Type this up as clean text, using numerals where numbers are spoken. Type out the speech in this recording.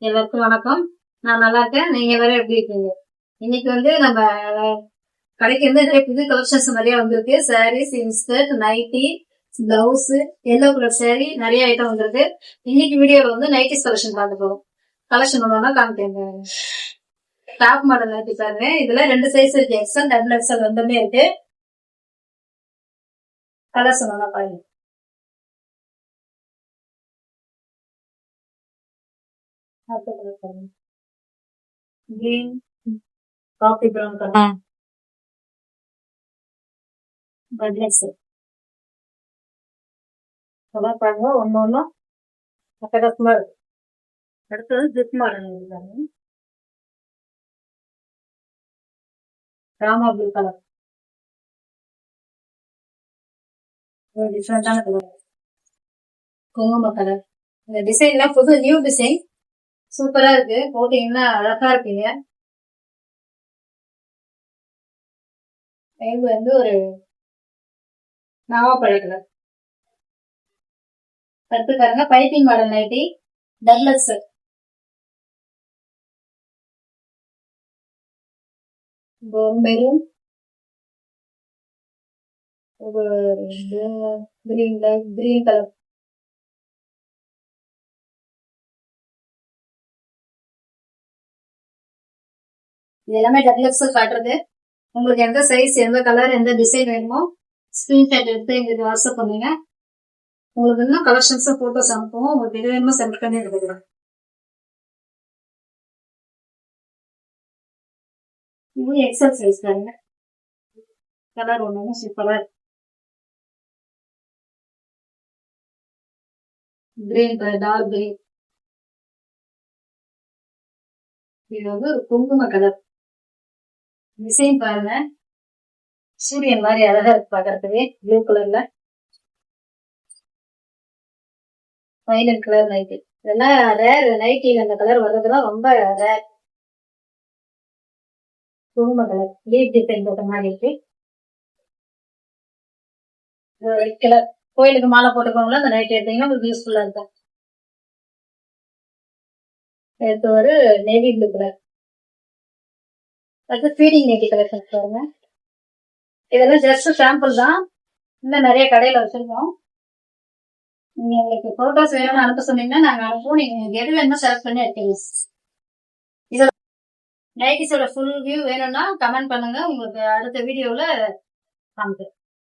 எல்லாருக்கும் வணக்கம். நான் நல்லா இருக்கேன். நீங்க எல்லாரும் எப்படி இருக்கீங்க? இன்னைக்கு வந்து நம்ம கடைக்கு வந்து நிறைய புது கலெக்ஷன்ஸ் நிறைய வந்திருக்கு. Saris, inskirt, nightie, blouse, yellow colour sari நிறைய ஐட்டம் வந்திருக்கு. இன்னைக்கு வீடியோல வந்து நைட்டிஸ் கலெக்ஷன் பார்க்க போறோம். கலெக்ஷன் ஒன்றா காமிக்கங்க. டாப் மாடல் நைட்டி பாருங்க. இதுல 2 சைஸ் இருக்கு. எக்ஸ்எல், டபுள் எக்ஸ்எல் ரெண்டுமே இருக்கு. கலர்ஸ் ஒன்றா பாருங்க. கிரீன், காஃபி ப்ரௌன் கலர், பட்லெஸ் கலர் பாருங்க. ஒன்னு அட்டகாசமா இருக்கு. அடுத்தது ஜிப் மாடல் இருக்காங்க. ராமா ப்ளூ கலர், டிஃப்ரெண்டான கலர். குங்கும கலர். இந்த டிசைன்லாம் புது நியூ டிசைன், சூப்பரா இருக்கு. போட்டீங்கன்னா அழகா இருப்பீங்க. இது வந்து ஒரு நாவாப்பழ கலர். அடுத்து பாருங்க பைப்பிங் மாடல் நைட்டி, டர்லஸ் மெரூன், கிரீன் கலர். இது எல்லாமே டர்லஸ் காட்டுறது. உங்களுக்கு எந்த சைஸ், எந்த கலர், எந்த டிசைன் வேணுமோ ஸ்கிரீன்ஷாட் எடுத்து எங்களுக்கு வாட்ஸ்அப் பண்ணுங்க. உங்களுக்கு இன்னும் கலெக்ஷன்ஸ் போட்டோஸ் அனுப்புவோம். உங்களுக்கு எது வேணுமோ சென்ட் பண்ணி எடுத்துக்கலாம். இது எக்ஸல் சைஸ் பாருங்க. கலர் ஒண்ணு சூப்பரா இருக்கு. Green colour, dark green. இது வந்து ஒரு குங்கும கலர். டிசைன் பாருங்க, சூரியன் மாதிரி அழகா இருக்கு பாக்குறதுக்கு. ப்ளூ கலர்ல வயலட் கலர் நைட்டி. இதெல்லாம் ரேர் நைட்டில அந்த கலர் வர்றதுலாம் ரொம்ப ரேர். குங்கும கலர் லீப் டிசைன் போட்ட மாதிரி இருக்கு. Red colour. கோயிலுக்கு மாலை போட்டுக்கோங்களா அந்த நைட்டி எடுத்தீங்கன்னா உங்களுக்கு யூஸ்ஃபுல்லா இருக்கும். எடுத்து ஒரு நேவி ப்ளூ கலர். அடுத்து ஃபீடிங் நைட்டி கலெக்ஷன் பாருங்க. இதெல்லாம் ஜஸ்ட் சாம்பிள் தான். இன்னும் நிறைய கடையில வச்சிருக்கோம். நீங்க உங்களுக்கு போட்டோஸ் வேணும்னு அனுப்ப சொன்னீங்கன்னா நாங்க அனுப்புவோம். நீங்க எது வேணுமோ செலக்ட் பண்ணி எடுத்துங்க. இதோட நைட்டிஸோட ஃபுல் வியூ வேணும்னா கமெண்ட் பண்ணுங்க. உங்களுக்கு அடுத்த வீடியோல காமிக்கிறேன்.